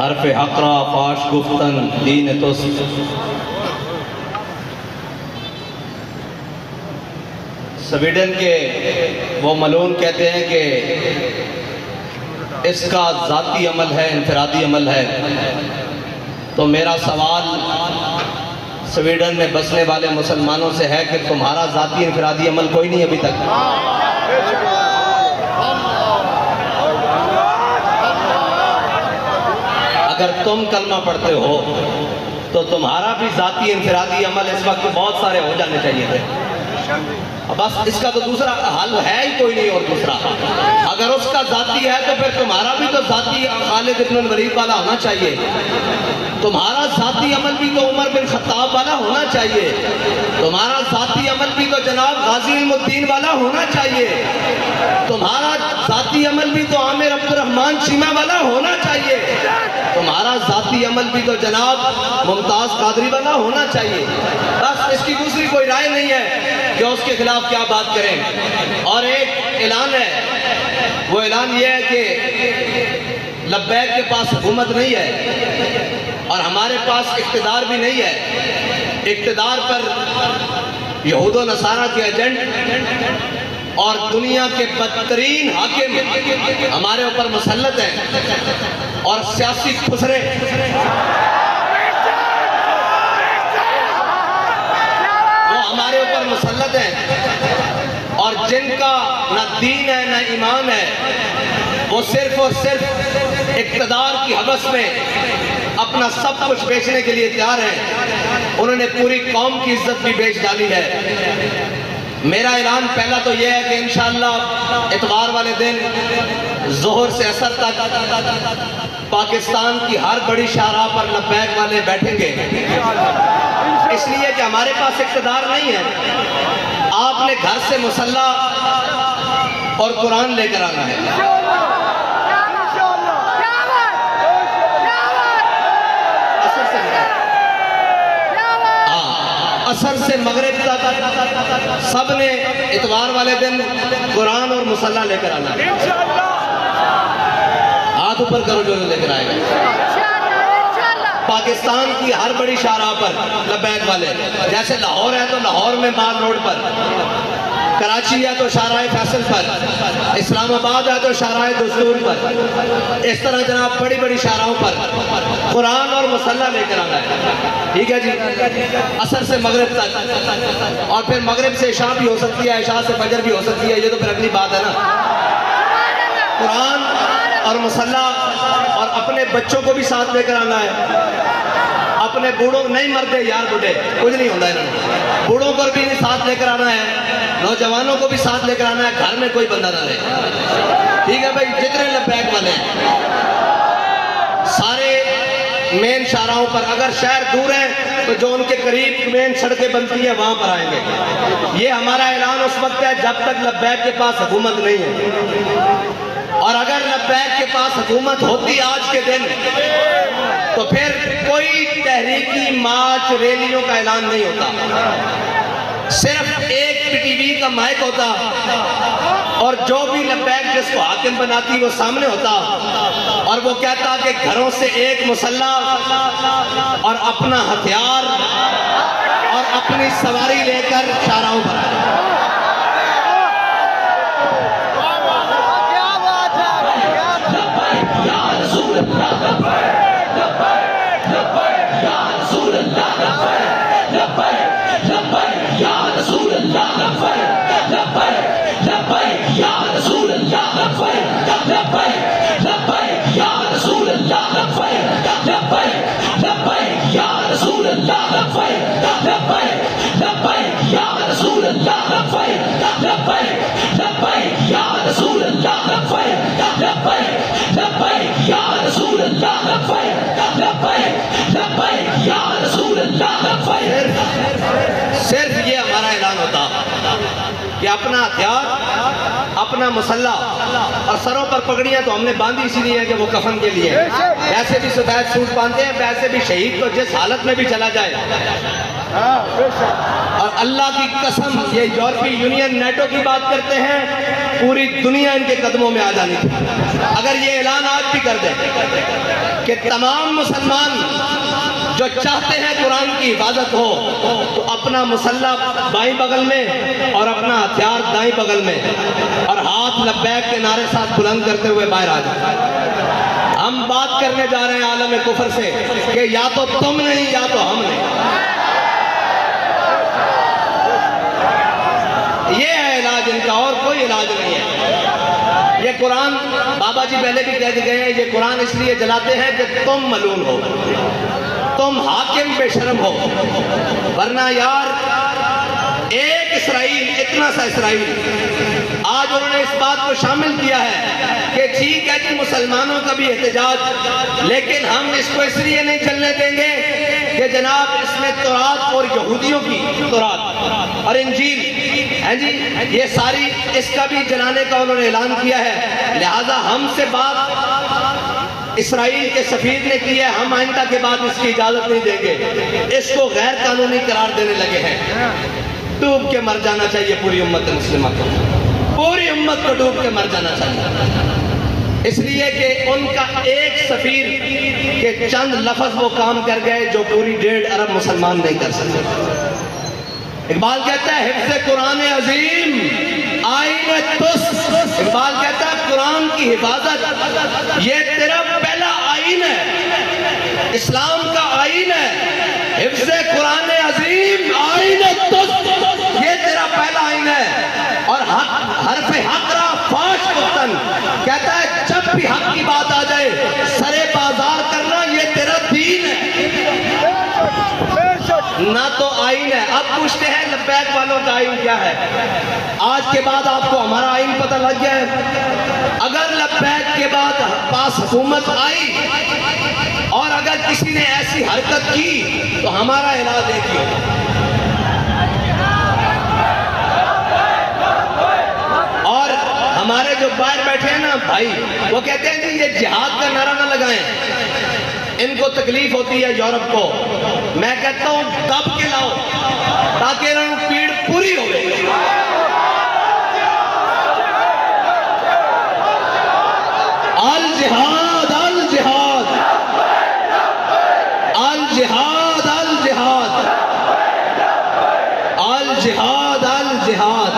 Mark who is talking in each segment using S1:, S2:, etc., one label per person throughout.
S1: حرف حقرا فاش گفتن دین توست. سویڈن کے وہ ملون کہتے ہیں کہ اس کا ذاتی عمل ہے، انفرادی عمل ہے. تو میرا سوال سویڈن میں بسنے والے مسلمانوں سے ہے کہ تمہارا ذاتی انفرادی عمل کوئی نہیں ابھی تک؟ اگر تم کلمہ پڑھتے ہو تو تمہارا بھی ذاتی انفرادی عمل اس وقت بہت سارے ہو جانے چاہیے تھے. بس اس کا تو دوسرا حل ہے ہی کوئی نہیں. اور دوسرا اگر اس کا ذاتی ہے تو پھر تمہارا بھی تو ذاتی خالد ابن الولید والا ہونا چاہیے. تمہارا ذاتی عمل بھی تو عمر بن خطاب والا ہونا چاہیے. تمہارا ذاتی عمل بھی تو جناب غازی علم الدین والا ہونا چاہیے. تمہارا ذاتی عمل بھی تو عامر عبد الرحمن شیمہ والا ہونا چاہیے. تمہارا ذاتی عمل بھی تو جناب ممتاز قادری والا ہونا چاہیے. بس اس کی دوسری کوئی رائے نہیں ہے کہ اس کے خلاف کیا بات کریں. اور ایک اعلان ہے، وہ اعلان یہ ہے کہ لبیک کے پاس حکومت نہیں ہے اور ہمارے پاس اقتدار بھی نہیں ہے. اقتدار پر یہود و نصارہ کے ایجنٹ اور دنیا کے بدترین حاکم ہمارے اوپر مسلط ہیں اور سیاسی خسرے وہ ہمارے اوپر مسلط ہیں اور جن کا نہ دین ہے نہ ایمان ہے. وہ صرف اور صرف اقتدار کی حوث میں اپنا سب کچھ بیچنے کے لیے تیار ہیں. انہوں نے پوری قوم کی عزت بھی بیچ ڈالی ہے. میرا اعلان پہلا تو یہ ہے کہ انشاءاللہ اتوار والے دن ظہر سے عصر تک پاکستان کی ہر بڑی شاہراہ پر لبیک والے بیٹھیں گے. اس لیے کہ ہمارے پاس اقتدار نہیں ہے. آپ نے گھر سے مسلح اور قرآن لے کر آنا ہے. عصر سے مغرب تک سب نے اتوار والے دن قرآن اور مسلح لے کر آنا ہے. ہاتھ اوپر کرو جو لے کر آئے گا. پاکستان کی ہر بڑی شاہراہ پر لبیک والے، جیسے لاہور ہے تو لاہور میں مال روڈ پر، کراچی ہے تو شاہراہ فیصل پر، اسلام آباد ہے تو شاہراہ دستور پر. اس طرح جناب بڑی بڑی شاہراہوں پر قرآن اور مسلح لے کر آنا ہے. ٹھیک ہے جی. عصر سے مغرب تک اور پھر مغرب سے عشاء بھی ہو سکتی ہے، عشاء سے فجر بھی ہو سکتی ہے. یہ تو پھر اگلی بات ہے نا. قرآن اور مسلح اور اپنے بچوں کو بھی ساتھ لے کر آنا ہے. اپنے بوڑھوں نہیں مرتے یار، بوڑھے کچھ نہیں ہوتا ہے. بوڑھوں کو بھی ساتھ لے کر آنا ہے، نوجوانوں کو بھی ساتھ لے کر آنا ہے. گھر میں کوئی بندہ نہ رہے. ٹھیک ہے بھائی. جتنے لبیک والے ہیں سارے مین شاہراہوں پر، اگر شہر دور ہیں تو جو ان کے قریب مین سڑکیں بنتی ہیں وہاں پر آئیں گے. یہ ہمارا اعلان اس وقت ہے جب تک لبیک کے پاس حکومت نہیں ہے. اور اگر لبیک کے پاس حکومت ہوتی آج کے دن تو پھر کوئی تحریکی مارچ ریلیوں کا اعلان نہیں ہوتا. صرف ایک پی ٹی وی کا مائک ہوتا اور جو بھی لبیک جس کو حاکم بناتی وہ سامنے ہوتا اور وہ کہتا کہ گھروں سے ایک مسلح اور اپنا ہتھیار اور اپنی سواری لے کر شاہراہوں پر آئے. صرف یہ ہمارا اعلان ہوتا کہ اپنا ہتھیار، اپنا مسلح اور سروں پر پگڑیاں تو ہم نے باندھی اسی لیے کہ وہ کفن کے لیے. ویسے بھی سفید سوٹ باندھتے ہیں، ویسے بھی شہید تو جس حالت میں بھی چلا جائے. اور اللہ کی قسم یہ یورپی یونین نیٹو کی بات کرتے ہیں، پوری دنیا ان کے قدموں میں آ جانی تھی. اگر یہ اعلان آج بھی کر دیں کہ تمام مسلمان جو چاہتے ہیں قرآن کی حفاظت ہو تو اپنا مسلح بائیں بغل میں اور اپنا ہتھیار دائیں بغل میں اور ہاتھ لبیک کے نعرے ساتھ بلند کرتے ہوئے باہر آ جائیں۔ ہم بات کرنے جا رہے ہیں عالم کفر سے کہ یا تو تم نہیں یا تو ہم نہیں۔ یہ ہے علاج ان کا، اور کوئی علاج نہیں ہے۔ یہ قرآن بابا جی پہلے بھی کہہ گئے ہیں، یہ قرآن اس لیے جلاتے ہیں کہ تم ملعون ہو، تم حاکم بے شرم ہو، ورنہ یار ایک اسرائیل، اتنا سا اسرائیل، آج انہوں نے اس بات کو شامل کیا ہے کہ ٹھیک ہے جی مسلمانوں کا بھی احتجاج، لیکن ہم اس کو اس لیے نہیں چلنے دیں گے کہ جناب اس میں تورات اور یہودیوں کی تورات اور انجیل ہے جی، یہ ساری اس کا بھی جلانے کا انہوں نے اعلان کیا ہے، لہذا ہم سے بات اسرائیل کے سفیر نے کی ہے، ہم آئندہ کے بعد اس کی اجازت نہیں دیں گے، اس کو غیر قانونی قرار دینے لگے ہیں۔ ڈوب کے مر جانا چاہیے پوری امت مسلمہ کو، پوری امت کو ڈوب کے مر جانا چاہیے، اس لیے کہ ان کا ایک سفیر کے چند لفظ وہ کام کر گئے جو پوری 1.5 ارب مسلمان نہیں کر سکتے۔ اقبال کہتا ہے حفظ قرآن عظیم آئین تس، اقبال کہتا ہے قرآن کی حفاظت یہ تیرا پہلا آئین ہے، اسلام کا آئین ہے۔ حفظ قرآن عظیم آئین تس، یہ تیرا پہلا آئین ہے۔ اور حرف حق را فاش گفتن، کہتا ہے جب بھی حق کی بات آ جائے سرے بازار کرنا یہ تیرا دین ہے، نہ تو آئین ہے۔ اب پوچھتے ہیں لبیک والوں کا آئین کیا ہے؟ آج کے بعد آپ کو ہمارا آئین پتہ لگ گیا ہے۔ اگر لبیک کے بعد پاس حکومت آئی اور اگر کسی نے ایسی حرکت کی تو ہمارا علاج ایک ہی ہوگا، اور ہمارے جو باہر بیٹھے ہیں نا بھائی وہ کہتے ہیں کہ یہ جہاد کا نعرہ نہ لگائیں، ان کو تکلیف ہوتی ہے یورپ کو، میں کہتا ہوں دب کے لاؤ تاکہ انہوں پیڑ پوری ہو گئی۔ الجہاد الجہاد الجہاد الجہاد الجہاد الجہاد،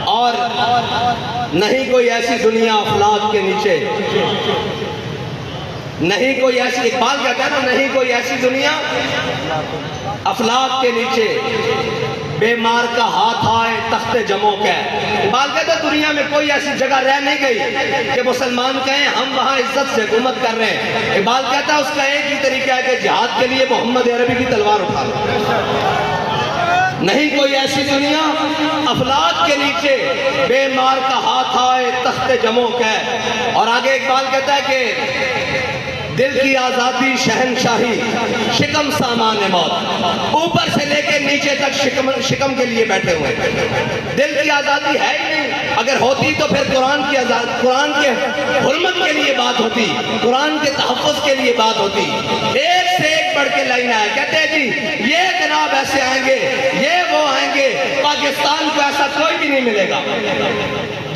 S1: اور نہیں کوئی ایسی دنیا افلاک کے نیچے، نہیں کوئی ایسی، اقبال کہتا ہے نا نہیں کوئی ایسی دنیا افلاک کے نیچے بیمار کا ہاتھ آئے تخت جموں کا۔ اقبال کہتا ہے دنیا میں کوئی ایسی جگہ رہ نہیں گئی کہ مسلمان کہیں ہم وہاں عزت سے حکومت کر رہے ہیں۔ اقبال کہتا ہے اس کا ایک ہی طریقہ ہے کہ جہاد کے لیے محمد عربی کی تلوار اٹھا لو۔ نہیں کوئی ایسی دنیا افلاک کے نیچے بیمار کا ہاتھ آئے تخت جموں کا۔ اور آگے اقبال کہتا ہے کہ دل کی آزادی شہنشاہی شکم سامان موت، اوپر سے لے کے نیچے تک شکم کے لیے بیٹھے ہوئے۔ دل کی آزادی ہے ہی نہیں، اگر ہوتی تو پھر قرآن کی قرآن کے حرمت کے لیے بات ہوتی، قرآن کے تحفظ کے لیے بات ہوتی۔ ایک سے ایک بڑھ کے لائن آئے، کہتے ہیں جی یہ جناب ایسے آئیں گے، یہ وہ آئیں گے، پاکستان کو ایسا کوئی بھی نہیں ملے گا۔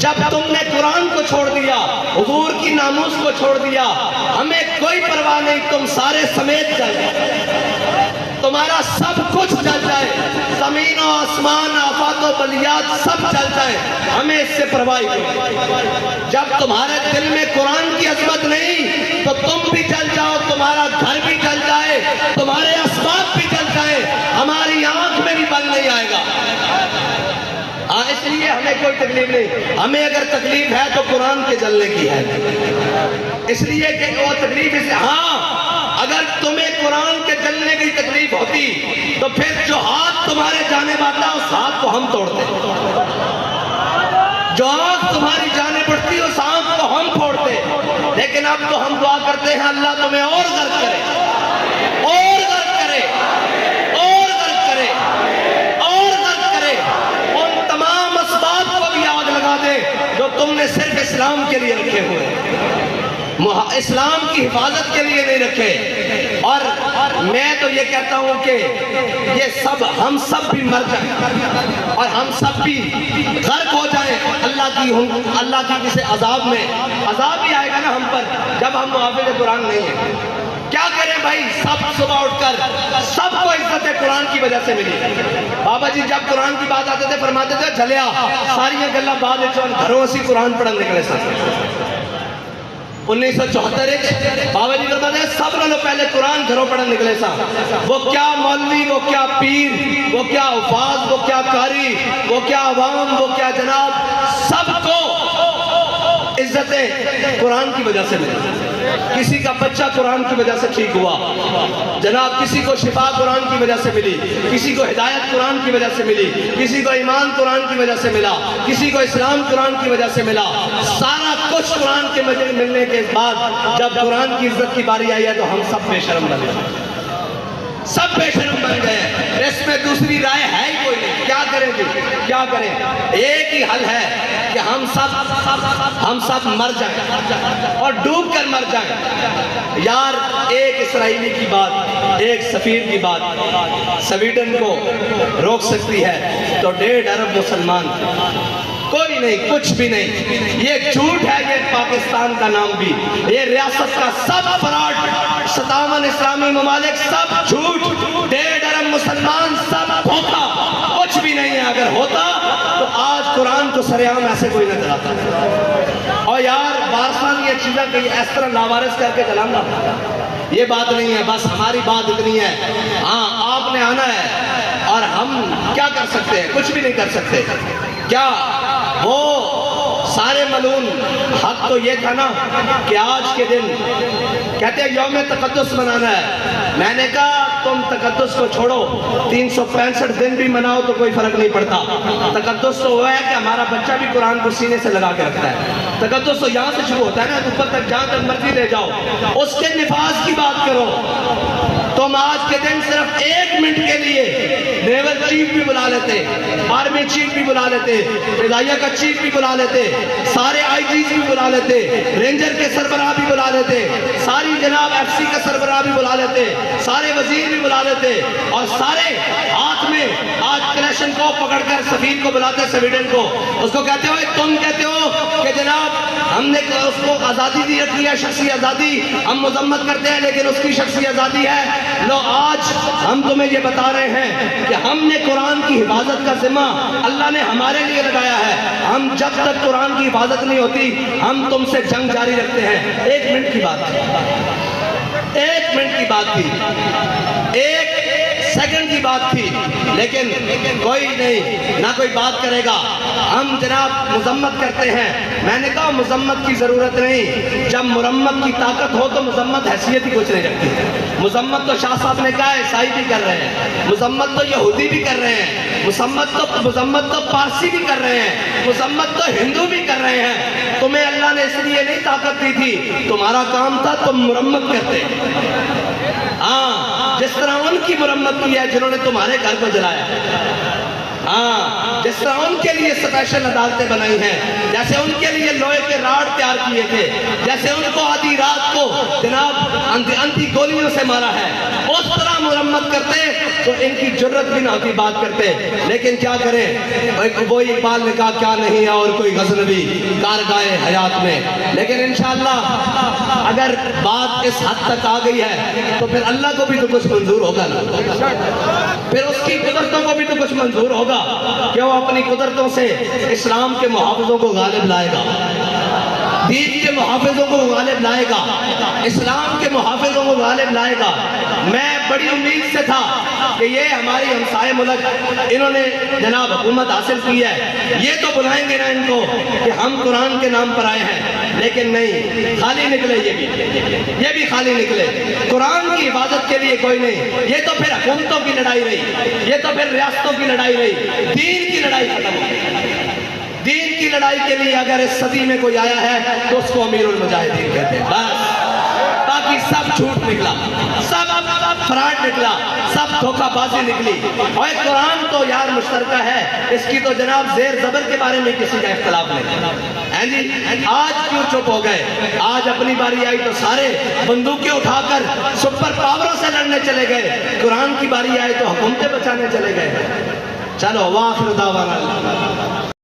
S1: جب تم نے قرآن کو چھوڑ دیا، حضور کی ناموس کو چھوڑ دیا، ہمیں کوئی پرواہ نہیں، تم سارے سمیت چل جائے، تمہارا سب کچھ چل جائے، زمین و آسمان آفات و بلیات سب چل جائے، ہمیں اس سے پرواہ نہیں۔ جب تمہارے دل میں قرآن کی عظمت نہیں تو تم بھی چل جاؤ، تمہارا گھر بھی چل جائے، تمہارے اسباب بھی چل جائے، ہماری آنکھ میں بھی بل نہیں آئے گا۔ اس لیے ہمیں کوئی تکلیف نہیں، ہمیں اگر تکلیف ہے تو قرآن کے جلنے کی ہے، اس لیے کہ وہ تکلیف اس، ہاں اگر تمہیں قرآن کے جلنے کی تکلیف ہوتی تو پھر جو ہاتھ تمہارے جانے والا اس ہاتھ کو ہم توڑتے، جو آنکھ تمہاری جانے پڑتی اس آنکھ کو ہم پھوڑتے، لیکن اب تو ہم دعا کرتے ہیں اللہ تمہیں اور غرق کرے، اور غرق کرے، اور غرق کرے، اور غرق کرے، ان تمام اسباب کو بھی آگ لگا دے جو تم نے صرف اسلام کے لیے رکھے ہوئے۔ اسلام کی حفاظت کے لیے نہیں رکھے. اور میں تو یہ کہتا ہوں کہ یہ سب ہم سب بھی مر جائیں اور ہم سب بھی غرق ہو جائیں اللہ کی کسی عذاب میں. عذاب بھی آئے گا نا ہم پر جب ہم محافظ قرآن نہیں ہیں. کیا کریں بھائی؟ سب صبح اٹھ کر سب کو عزت قرآن کی وجہ سے ملی. بابا جی جب قرآن کی بات آتے تھے فرماتے تھے جھلیا ساری گلا بعد گھروں سے قرآن پڑھن نکلے سن. 1974 بابا جی فرماتے ہیں سب نالوں پہلے قرآن گھروں پڑھن نکلے سا. وہ کیا مولوی، وہ کیا پیر، وہ کیا حفاظ، وہ کیا قاری، وہ کیا عوام، وہ کیا جناب، سب کو عزت قرآن کی وجہ سے ملی. کسی کا بچہ قرآن کی وجہ سے ٹھیک ہوا جناب، کسی کو شفا قرآن کی وجہ سے ملی، کسی کو ہدایت قرآن کی وجہ سے ملی، کسی کو ایمان قرآن کی وجہ سے ملا، کسی کو اسلام قرآن کی وجہ سے ملا. سارا کچھ قرآن کے ملنے کے بعد جب قرآن کی عزت کی باری آئی ہے تو ہم سب بے شرم بن گئے، سب بے شرم بن گئے. اس میں دوسری رائے ہے ہی کوئی نہیں. کیا کریں جی؟ کیا کریں؟ ایک ہی حل ہے کہ ہم سب مر جائیں اور ڈوب کر مر جائیں. یار ایک اسرائیلی کی بات، ایک سفیر کی بات سویڈن کو روک سکتی ہے تو 1.5 ارب مسلمان کوئی نہیں، کچھ بھی نہیں. یہ جھوٹ ہے یہ پاکستان کا نام بھی، یہ ریاست کا سب فراڈ، 57 اسلامی ممالک سب جھوٹ، 1.5 ارب مسلمان سب دھوکا، کچھ بھی نہیں ہے. اگر ہوتا تو آج قرآن کو سرعام ایسے کوئی نہ چلاتا. اور یار بارسان یہ چیزیں کہ اس طرح لاوارث کر کے چلانا یہ بات نہیں ہے. بس ہماری بات اتنی ہے، ہاں آپ نے آنا ہے اور ہم کیا کر سکتے ہیں؟ کچھ بھی نہیں کر سکتے. کیا وہ سارے ملعون حق تو یہ تھا نا کہ آج کے دن کہتے ہیں یوم تقدس منانا ہے. میں نے کہا تم تقدس کو چھوڑو، 365 دن بھی مناؤ تو کوئی فرق نہیں پڑتا. تقدس تو وہ ہے کہ ہمارا بچہ بھی قرآن کو سینے سے لگا کے رکھتا ہے. تقدس تو یہاں سے شروع ہوتا ہے نا، اوپر تک جہاں تک مرضی لے جاؤ. اس کے نفاذ کی بات کرو. تم آج کے دن صرف 1 منٹ کے لیے نیول چیف بھی بلا لیتے، آرمی چیف بھی بلا لیتے، فضائیہ کا چیف بھی بلا لیتے، سارے آئی جیز بھی بلا لیتے، رینجر کے سربراہ بھی بلا لیتے، ساری جناب ایف سی کا سربراہ بھی بلا لیتے، سارے وزیر بھی بلا لیتے، اور سارے ہاتھ میں آج کلیشن کو پکڑ کر سفیر کو بلاتے سویڈن کو. اس کو کہتے ہو تم کہتے ہو کہ جناب ہم نے اس کو آزادی دی رکھی ہے، شخصی آزادی، ہم مذمت کرتے ہیں لیکن اس کی شخصی آزادی ہے. لو آج ہم تمہیں یہ بتا رہے ہیں کہ ہم نے قرآن کی حفاظت کا ذمہ اللہ نے ہمارے لیے لگایا ہے. ہم جب تک قرآن کی حفاظت نہیں ہوتی ہم تم سے جنگ جاری رکھتے ہیں. 1 منٹ کی بات تھی، 1 منٹ کی بات تھی، 1 سیکنڈ کی بات تھی، لیکن کوئی نہیں، نہ کوئی بات کرے گا. ہم جناب مذمت کرتے ہیں. میں نے کہا مذمت کی ضرورت نہیں. جب مرمت کی طاقت ہو تو مذمت حیثیت ہی کچھ نہیں رکھتی. مذمت تو شاہ صاحب نے کہا عیسائی بھی کر رہے ہیں، مذمت تو یہودی بھی کر رہے ہیں، مذمت تو پارسی بھی کر رہے ہیں، مذمت تو ہندو بھی کر رہے ہیں. تمہیں اللہ نے اس لیے نہیں طاقت دی تھی، تمہارا کام تھا تم مرمت کرتے. ہاں جس طرح ان کی مرمت کی ہے جنہوں نے تمہارے گھر کو جلایا. ہاں جس طرح ان کے لیے اسپیشل عدالتیں بنائی ہیں، جیسے ان کے لیے لوہے کے راڈ تیار کیے تھے، جیسے ان کو آدھی رات کو جناب انتی گولیوں سے مارا ہے، اس طرح مرمت کرتے تو ان کی جرت بھی نہ ہوتی بات کرتے. لیکن کیا کریں، وہ اقبال نے کہا کیا نہیں ہے اور کوئی غزنوی کارگاہ حیات میں. لیکن انشاءاللہ اگر بات اس حد تک آ گئی ہے تو پھر اللہ کو بھی تو کچھ منظور ہوگا نا، پھر اس کی قدرتوں کو بھی تو کچھ منظور ہوگا کہ وہ اپنی قدرتوں سے اسلام کے محافظوں کو غالب لائے گا، دین کے محافظوں کو غالب لائے گا، اسلام کے محافظوں کو غالب لائے گا. میں بڑی امید سے تھا کہ یہ ہماری ہمسائے ملک انہوں نے جناب حکومت حاصل کی ہے، یہ تو بلائیں گے نا ان کو کہ ہم قرآن کے نام پر آئے ہیں. لیکن نہیں، خالی نکلے یہ بھی خالی نکلے. قرآن کی حفاظت کے لیے کوئی نہیں. یہ تو پھر حکومتوں کی لڑائی رہی، یہ تو پھر ریاستوں کی لڑائی رہی. دین کی لڑائی ختم ہو گئی. دین کی لڑائی کے لیے اگر اس صدی میں کوئی آیا ہے تو اس کو امیر المجاہدین کہتے ہیں. بس باقی سب جھوٹ نکلا، سب فراڈ نکلا، سب دھوکہ بازی نکلی. اور قرآن تو یار مشترکہ ہے، اس کی تو جناب زیر زبر کے بارے میں کسی کا اختلاف نہیں. ہیں جی آج کیوں چپ ہو گئے؟ آج اپنی باری آئی تو سارے بندوقیں اٹھا کر سپر پاوروں سے لڑنے چلے گئے، قرآن کی باری آئی تو حکومتیں بچانے چلے گئے۔ چلو واخر دعوانا